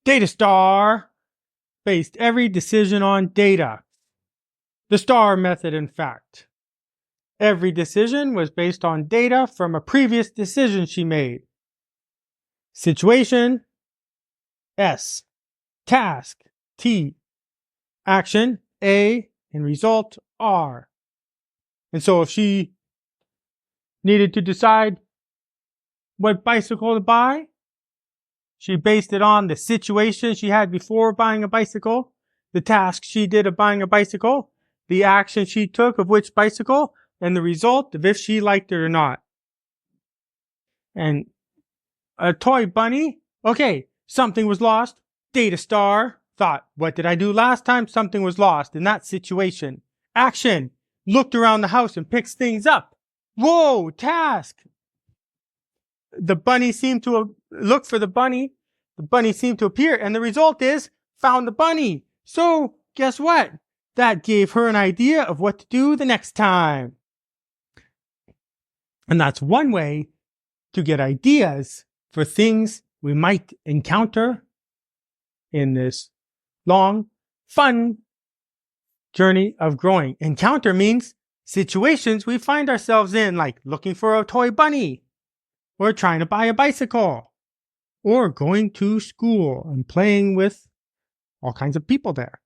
Data Star based every decision on data. The STAR method, in fact. Every decision was based on data from a previous decision she made. Situation, S. Task, T. Action, A. And result, R. And so if she needed to decide what bicycle to buy, she based it on the situation she had before buying a bicycle, the task she did of buying a bicycle, the action she took of which bicycle, and the result of if she liked it or not. And a toy bunny, okay, something was lost. Data Star thought, what did I do last time something was lost in that situation? Action, looked around the house and picks things up. Whoa, task. The bunny seemed to look for the bunny. The bunny seemed to appear, and the result is found the bunny. So guess what? That gave her an idea of what to do the next time. And that's one way to get ideas for things we might encounter in this long, fun journey of growing. Encounter means situations we find ourselves in, like looking for a toy bunny, or trying to buy a bicycle, or going to school and playing with all kinds of people there.